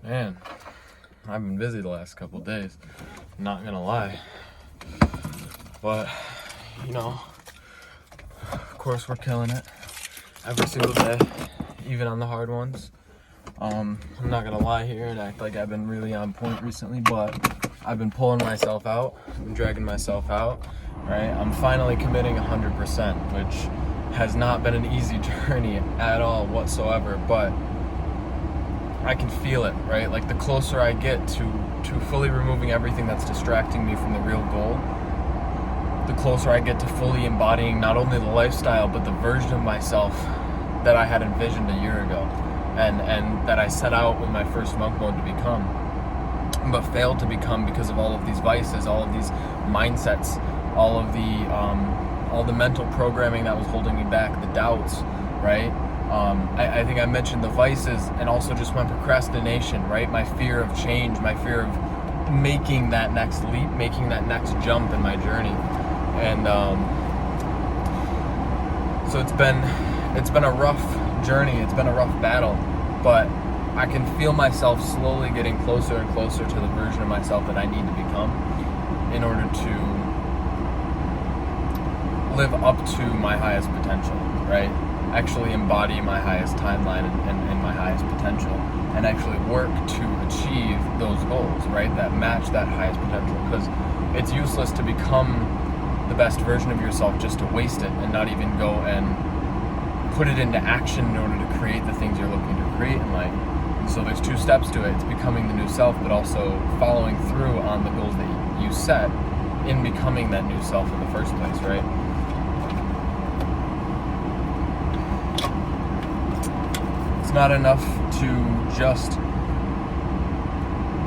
Man, I've been busy the last couple of days, not gonna lie. But, of course we're killing it every single day, even on the hard ones. I'm not gonna lie here and act like I've been really on point recently, but I've been pulling myself out, I've been dragging myself out, right? I'm finally committing 100%, which has not been an easy journey at all whatsoever, but I can feel it, right? Like the closer I get to fully removing everything that's distracting me from the real goal, the closer I get to fully embodying not only the lifestyle, but the version of myself that I had envisioned a year ago and that I set out with my first monk mode to become, but failed to become because of all of these vices, all of these mindsets, all the mental programming that was holding me back, the doubts, right? I think I mentioned the vices and also just my procrastination, right? My fear of change, my fear of making that next leap, making that next jump in my journey. And so it's been a rough journey, it's been a rough battle, but I can feel myself slowly getting closer and closer to the version of myself that I need to become in order to live up to my highest potential, right? Actually embody my highest timeline and my highest potential, and actually work to achieve those goals, right? That match that highest potential, because it's useless to become the best version of yourself just to waste it and not even go and put it into action in order to create the things you're looking to create in life. And so there's two steps to it. It's becoming the new self, but also following through on the goals that you set in becoming that new self in the first place, right? It's not enough to just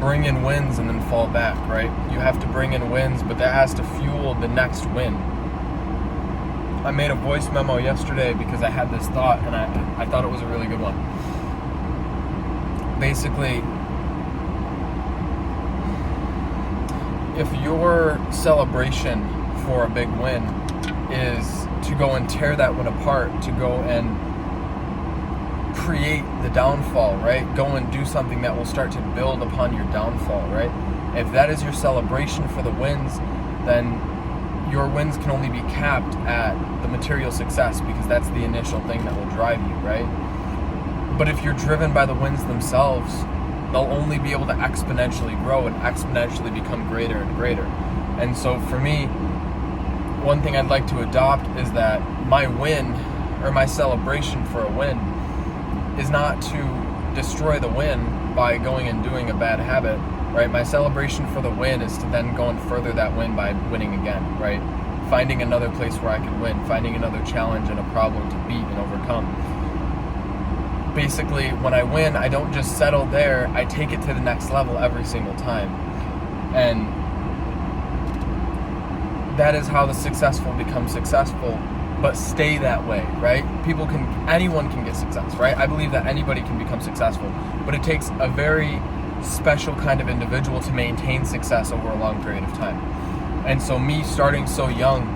bring in wins and then fall back, right? You have to bring in wins, but that has to fuel the next win. I made a voice memo yesterday because I had this thought, and I thought it was a really good one. Basically, if your celebration for a big win is to go and tear that win apart, to go and create the downfall, right? Go and do something that will start to build upon your downfall, right? If that is your celebration for the wins, then your wins can only be capped at the material success, because that's the initial thing that will drive you, right? But if you're driven by the wins themselves, they'll only be able to exponentially grow and exponentially become greater and greater. And so for me, one thing I'd like to adopt is that my win, or my celebration for a win, is not to destroy the win by going and doing a bad habit, right? My celebration for the win is to then go and further that win by winning again, right? Finding another place where I can win, finding another challenge and a problem to beat and overcome. Basically, when I win, I don't just settle there, I take it to the next level every single time. And that is how the successful become successful, but stay that way, right? Anyone can get success, right? I believe that anybody can become successful, but it takes a very special kind of individual to maintain success over a long period of time. And so me starting so young,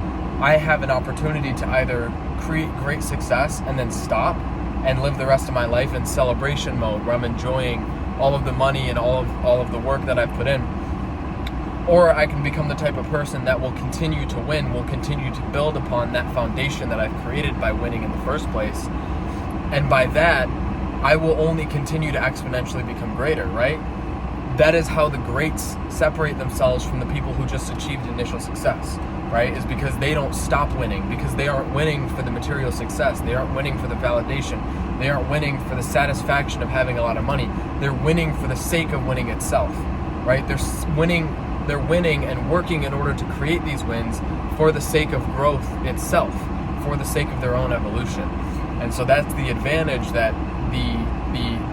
I have an opportunity to either create great success and then stop and live the rest of my life in celebration mode, where I'm enjoying all of the money and all of the work that I've put in. Or I can become the type of person that will continue to win, will continue to build upon that foundation that I've created by winning in the first place. And by that, I will only continue to exponentially become greater, right? That is how the greats separate themselves from the people who just achieved initial success, right? Is because they don't stop winning, because they aren't winning for the material success. They aren't winning for the validation. They aren't winning for the satisfaction of having a lot of money. They're winning for the sake of winning itself, right? They're winning and working in order to create these wins for the sake of growth itself, for the sake of their own evolution. And so that's the advantage that the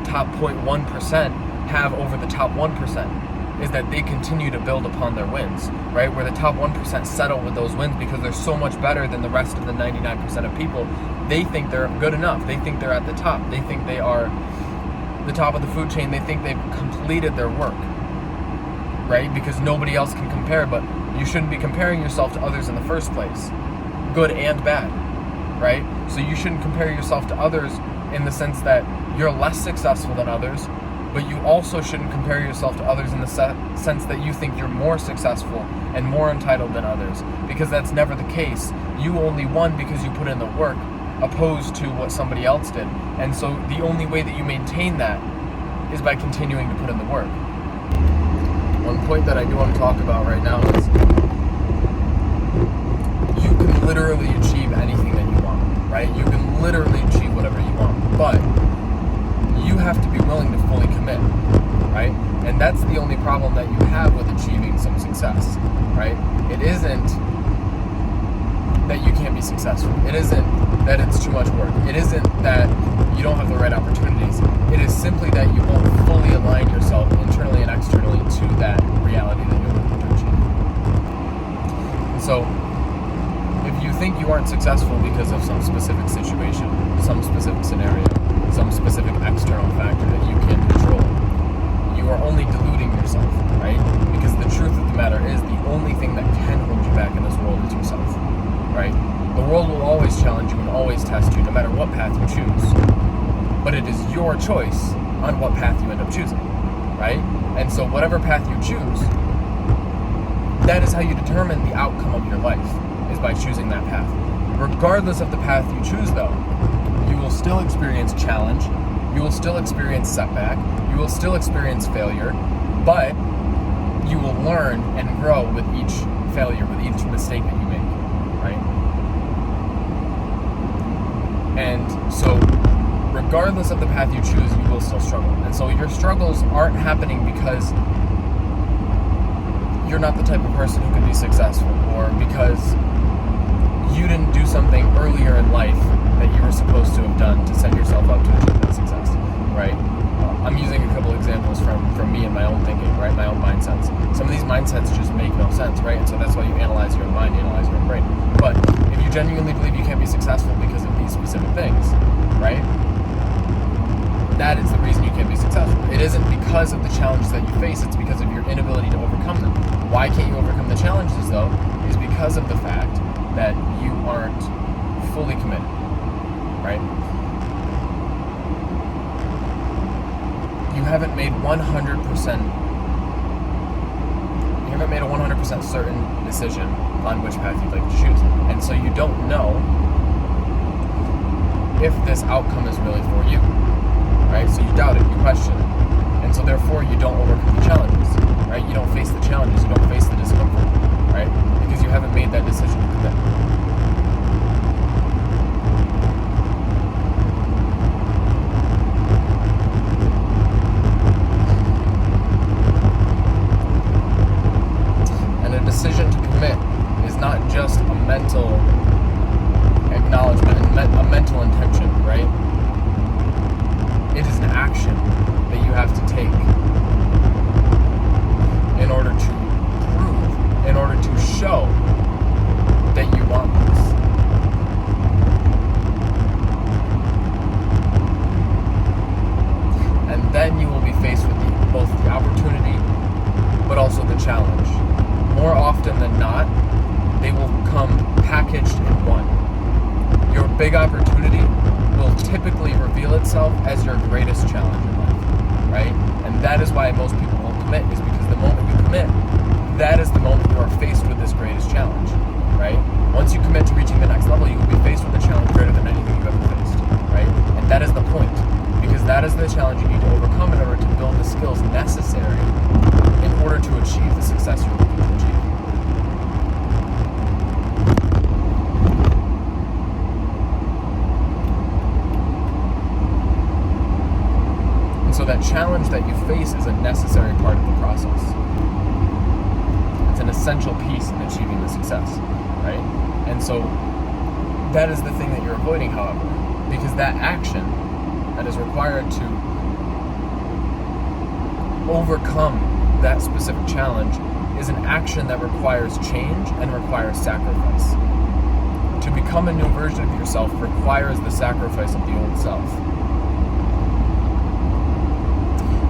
top 0.1% have over the top 1%, is that they continue to build upon their wins, right? Where the top 1% settle with those wins because they're so much better than the rest of the 99% of people. They think they're good enough. They think they're at the top. They think they are the top of the food chain. They think they've completed their work, right? Because nobody else can compare, but you shouldn't be comparing yourself to others in the first place, good and bad, right? So you shouldn't compare yourself to others in the sense that you're less successful than others, but you also shouldn't compare yourself to others in the sense that you think you're more successful and more entitled than others, because that's never the case. You only won because you put in the work, opposed to what somebody else did. And so the only way that you maintain that is by continuing to put in the work. One point that I do want to talk about right now is you can literally achieve anything that you want, right? You can literally achieve whatever you want, but you have to be willing to fully commit, right? And that's the only problem that you have with achieving some success, right? It isn't that you can't be successful. It isn't that it's too much work. It isn't that you don't have the right opportunities. It is simply that you won't fully align yourself internally and externally to that reality that you're looking to achieve. So, if you think you aren't successful because of some specific situation, some specific scenario, some specific external factor that you can't control, you are only deluding yourself, right? Because the truth of the matter is the only thing that can hold you back in this world is yourself, right? The world will always challenge you and always test you, no matter what path you choose. But it is your choice on what path you end up choosing, right? And so whatever path you choose, that is how you determine the outcome of your life, is by choosing that path. Regardless of the path you choose, though, you will still experience challenge, you will still experience setback, you will still experience failure, but you will learn and grow with each failure, with each mistake that you make, right? And so, regardless of the path you choose, you will still struggle. And so your struggles aren't happening because you're not the type of person who can be successful, or because you didn't do something earlier in life that you were supposed to have done to set yourself up to achieve that success, right? I'm using a couple examples from me and my own thinking, right? My own mindsets. Some of these mindsets just make no sense, right? And so that's why you analyze your own mind, you analyze your own brain. But if you genuinely believe you can't be successful because of these specific things, right? That is the reason you can't be successful. It isn't because of the challenges that you face, it's because of your inability to overcome them. Why can't you overcome the challenges, though, is because of the fact that you aren't fully committed, right? You haven't made 100%, you haven't made a 100% certain decision on which path you'd like to choose. And so you don't know if this outcome is really for you, right? So you doubt it, you question it. And so therefore you don't overcome the challenges, right? You don't face the challenges, you don't face the discomfort, right? Because you haven't made that decision to commit. Decision to commit is not just a mental acknowledgement, a mental intention, right? It is an action that you have to take in order to prove, in order to show that you want this. And then you will be faced with both the opportunity but also the challenge. More often than not, they will come packaged in one. Your big opportunity will typically reveal itself as your greatest challenge in life, right? And that is why most people won't commit, is because the moment you commit, that is the moment you are faced with this greatest challenge, right? Once you commit to reaching the next level, you will be faced with a challenge greater than anything you've ever faced, right? And that is the point, because that is the challenge you need to overcome in order to build the skills necessary in order to achieve the success you're looking to achieve. And so that challenge that you face is a necessary part of the process. It's an essential piece in achieving the success, right? And so that is the thing that you're avoiding, however, because that action that is required to overcome that specific challenge is an action that requires change and requires sacrifice. To become a new version of yourself requires the sacrifice of the old self.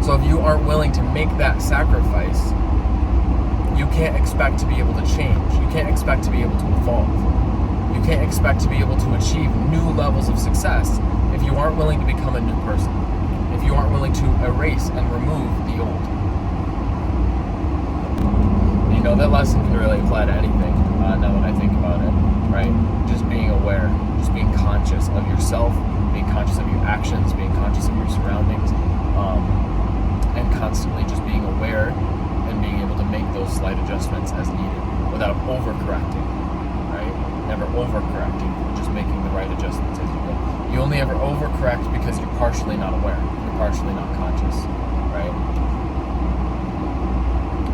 So if you aren't willing to make that sacrifice, you can't expect to be able to change. You can't expect to be able to evolve. You can't expect to be able to achieve new levels of success if you aren't willing to become a new person. if you aren't willing to erase and remove the old. You know, that lesson can really apply to anything, now that I think about it, right? Just being aware, just being conscious of yourself, being conscious of your actions, being conscious of your surroundings, and constantly just being aware and being able to make those slight adjustments as needed without overcorrecting, right? Never overcorrecting, just making the right adjustments as you go. You only ever overcorrect because you're partially not aware, you're partially not conscious, right?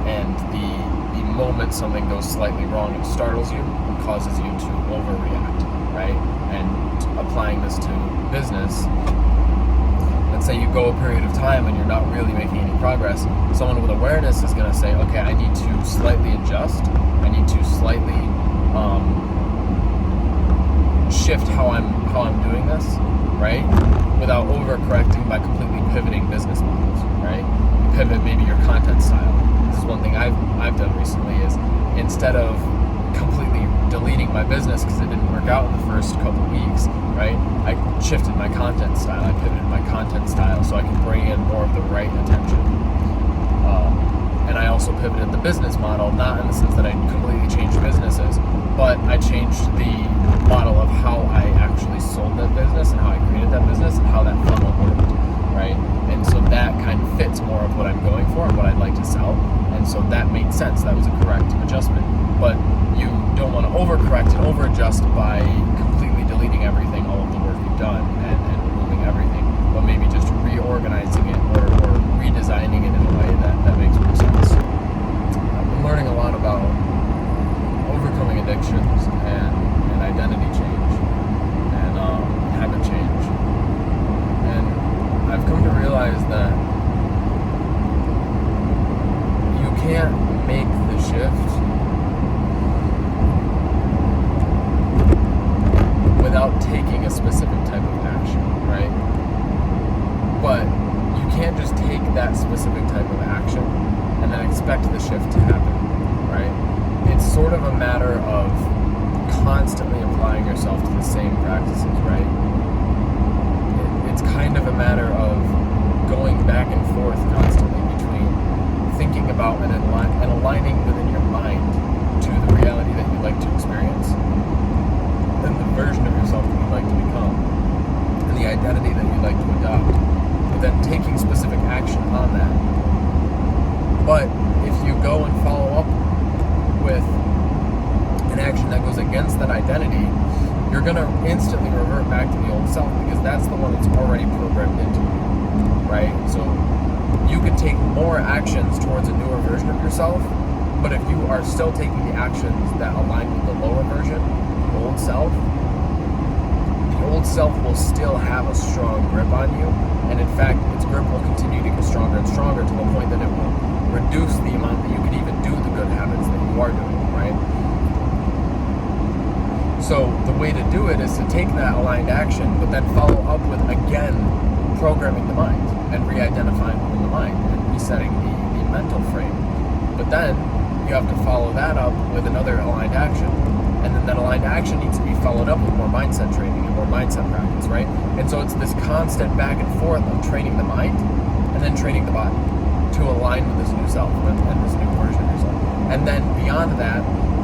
And the moment something goes slightly wrong, it startles you and causes you to overreact, right? And applying this to business, let's say you go a period of time and you're not really making any progress, someone with awareness is going to say, okay, I need to slightly adjust, I need to slightly shift how I'm doing this, right? Without overcorrecting by completely pivoting business models, right? You pivot maybe your content style. This is one thing I've done recently is instead of completely deleting my business because it didn't work out in the first couple weeks, right? I shifted my content style. I pivoted my content style so I could bring in more of the right attention. And I also pivoted the business model, not in the sense that I completely changed businesses, but I changed the model of how I actually sold that business and how I created that business and how that funnel worked, right? And so that kind of fits more of what I'm going for and what I'd like to sell. And so that made sense. That was a correct adjustment. But you don't want to overcorrect and overadjust by completely deleting everything, all of the work you've done, and removing everything, but maybe just reorganizing it or redesigning it in a way that makes more sense. I've been learning a lot about overcoming addictions and identity change and habit change. And I've come to realize that you can't make the shift without taking a specific type of action, right? But you can't just take that specific type of action and then expect the shift to happen, right? It's sort of a matter of constantly applying yourself to the same practices, right? It's kind of a matter of going back and forth constantly between thinking about and aligning within your mind to the reality that you'd like to experience and the version of yourself that you'd like to become and the identity that you'd like to adopt, but then taking specific action on that. But if you go and follow up with an action that goes against that identity, you're going to instantly revert back to the old self because that's the one that's already programmed into you, right? So you can take more actions towards a newer version of yourself, but if you are still taking the actions that align with the lower version, the old self will still have a strong grip on you, and in fact, its grip will continue to get stronger and stronger to the point that it will reduce the amount that you can even do the good habits that you are doing, right? So the way to do it is to take that aligned action, but then follow up with, again, programming the mind and re-identifying within the mind and resetting the mental frame. But then you have to follow that up with another aligned action. And then that aligned action needs to be followed up with more mindset training and more mindset practice, right? And so it's this constant back and forth of training the mind and then training the body to align with this new self and this new version of yourself. And then beyond that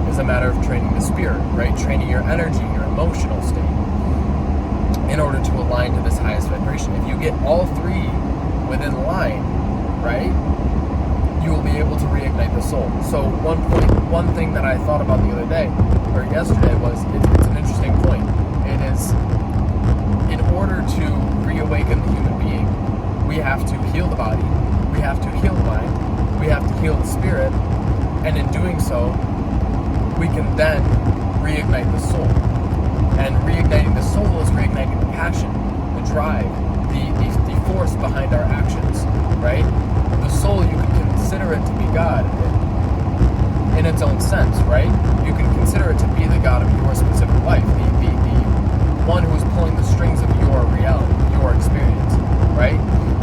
is a matter of training the spirit, right? Training your energy, your emotional state in order to align to this highest vibration. If you get all three within line, right, you will be able to reignite the soul. So one thing that I thought about the other day, or yesterday, was it's an interesting point. It is, in order to reawaken the human being, we have to heal the body, we have to heal the mind, we have to heal the spirit, and in doing so, we can then reignite the soul. And reigniting the soul is reigniting the passion, the drive, the force behind our actions, right? The soul, you can consider it to be God in its own sense, right? You can consider it to be the God of your specific life, the one who's pulling the strings of your reality, your experience, right?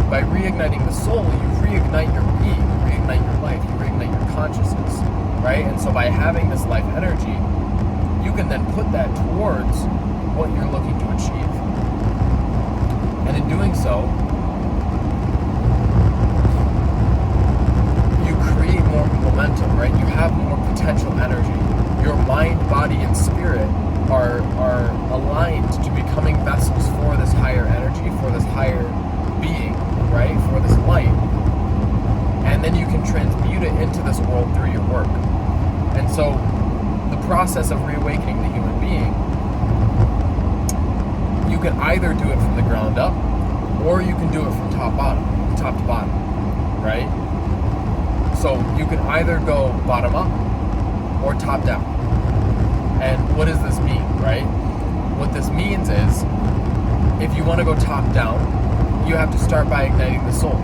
By reigniting the soul, you reignite your being, you reignite your life, you reignite your consciousness, right? And so by having this life energy, you can then put that towards what you're looking to achieve. And in doing so, process of reawakening the human being, you can either do it from the ground up, or you can do it from top to bottom, right? So you can either go bottom up or top down. And what does this mean, right? What this means is, if you want to go top down, you have to start by igniting the soul,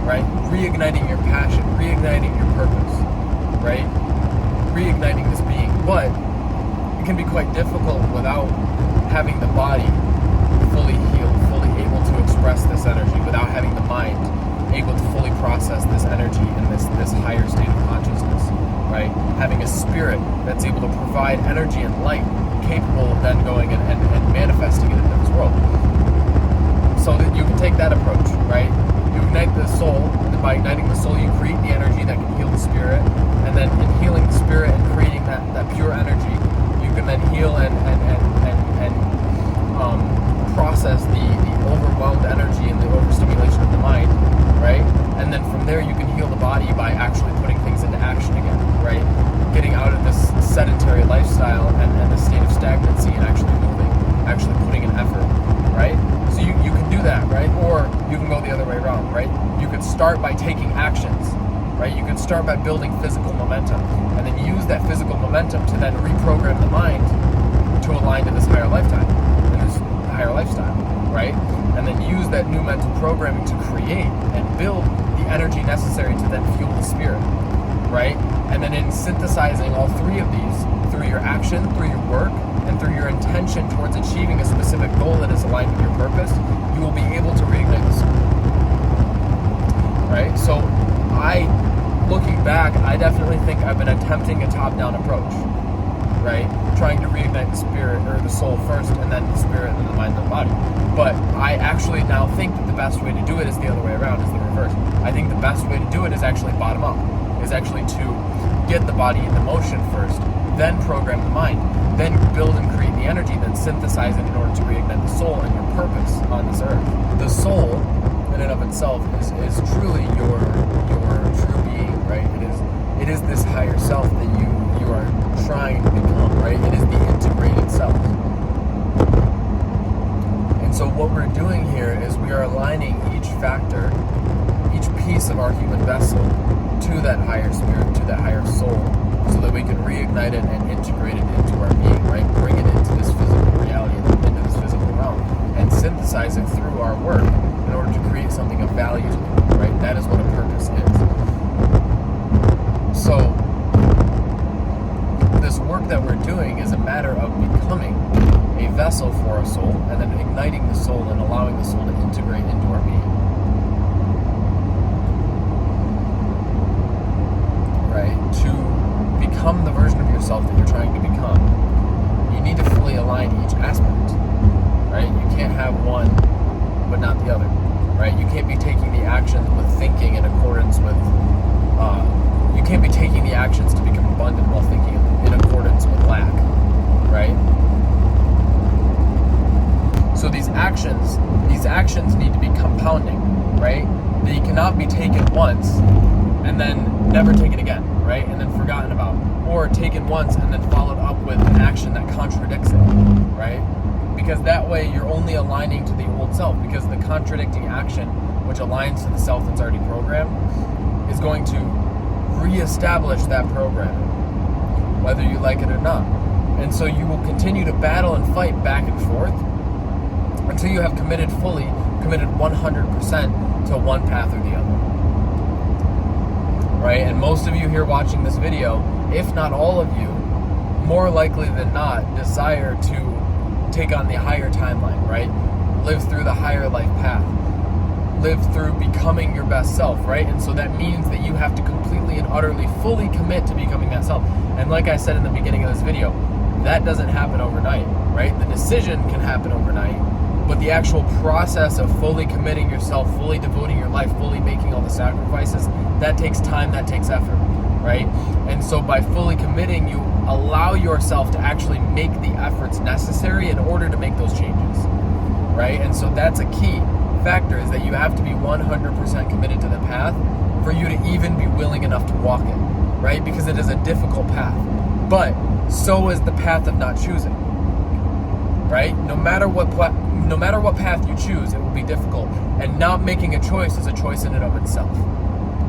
right? Reigniting your passion, reigniting your purpose, right? Reigniting this being. But it can be quite difficult without having the body fully healed, fully able to express this energy, without having the mind able to fully process this energy in this higher state of consciousness, right? Having a spirit that's able to provide energy and light, capable of then going and manifesting it into this world. So that you can take that approach, right? You ignite the soul, and by igniting the soul, you create the energy that can heal the spirit, and then in healing the spirit and creating that pure energy, you can then heal and process the overwhelmed energy and the overstimulation of the mind, right? And then from there, you can heal the body by actually putting things into action again, right? Getting out of this sedentary lifestyle and the state of stagnancy and actually moving, actually putting in effort, right? So you can do that, right? Or you can go the other way around, right? You could start by taking actions, right? You could start by building physical momentum, and then use that physical momentum to then reprogram the mind to align to this higher lifetime, and this higher lifestyle, right? And then use that new mental programming to create and build the energy necessary to then fuel the spirit, right? And then in synthesizing all three of these, through your action, through your work, and through your intention towards achieving a specific goal that is aligned with your purpose, you will be able to reignite the soul, right? So looking back, I definitely think I've been attempting a top-down approach, right? Trying to reignite the spirit, or the soul first, and then the spirit, and then the mind, and the body. But I actually now think that the best way to do it is the other way around, is the reverse. I think the best way to do it is actually bottom up, is actually to get the body into motion first, then program the mind, then build and create the energy, then synthesize it in order to reignite the soul and your purpose on this earth. The soul, in and of itself, is truly your true being, right? It is this higher self that you are trying to become, right? It is the integrated self. And so what we're doing here is we are aligning each factor, each piece of our human vessel to that higher spirit, to that higher soul, so that we can reignite it and integrate it into our being, right? Bring it into this physical reality, into this physical realm, and synthesize it through our work in order to create something of value to people, right? That is what a purpose is. So this work that we're doing is a matter of becoming a vessel for our soul, and then igniting the soul and allowing the soul to integrate into our being. Right? To become the version of yourself that you're trying to become, you need to fully align each aspect, right? You can't have one but not the other, right? You can't be taking the actions with thinking in accordance with, you can't be taking the actions to become abundant while thinking in accordance with lack, right? So these actions need to be compounding, right? They cannot be taken once and then never taken again, right? And then forgotten about. Or taken once and then followed up with an action that contradicts it, right? Because that way you're only aligning to the old self, because the contradicting action, which aligns to the self that's already programmed, is going to reestablish that programming, whether you like it or not. And so you will continue to battle and fight back and forth until you have committed 100% to one path or the other. Right? And most of you here watching this video, if not all of you, more likely than not, desire to take on the higher timeline, right? Live through the higher life path. Live through becoming your best self, right? And so that means that you have to completely and utterly, fully commit to becoming that self. And like I said in the beginning of this video, that doesn't happen overnight, right? The decision can happen overnight, but the actual process of fully committing yourself, fully devoting your life, fully making all the sacrifices, that takes time, that takes effort, right? And so by fully committing, you allow yourself to actually make the efforts necessary in order to make those changes, right? And so that's a key factor, is that you have to be 100% committed to the path for you to even be willing enough to walk it, right? Because it is a difficult path. But so is the path of not choosing, right? No matter what path you choose, it will be difficult. And not making a choice is a choice in and of itself,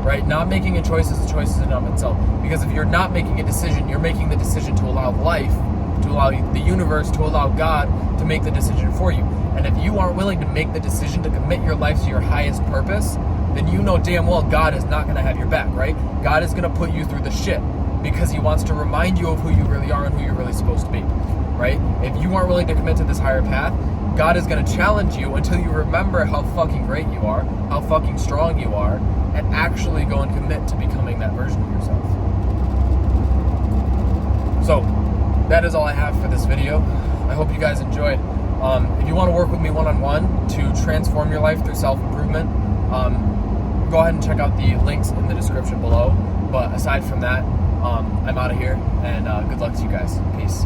right? Not making a choice is a choice in and of itself. Because if you're not making a decision, you're making the decision to allow life, to allow the universe, to allow God to make the decision for you. And if you aren't willing to make the decision to commit your life to your highest purpose, then you know damn well God is not going to have your back, right? God is going to put you through the shit because he wants to remind you of who you really are and who you're really supposed to be, right? If you aren't willing to commit to this higher path, God is going to challenge you until you remember how fucking great you are, how fucking strong you are, and actually go and commit to becoming that version of yourself. So, that is all I have for this video. I hope you guys enjoyed. If you want to work with me one-on-one to transform your life through self-improvement, go ahead and check out the links in the description below. But aside from that, I'm out of here, and good luck to you guys. Peace.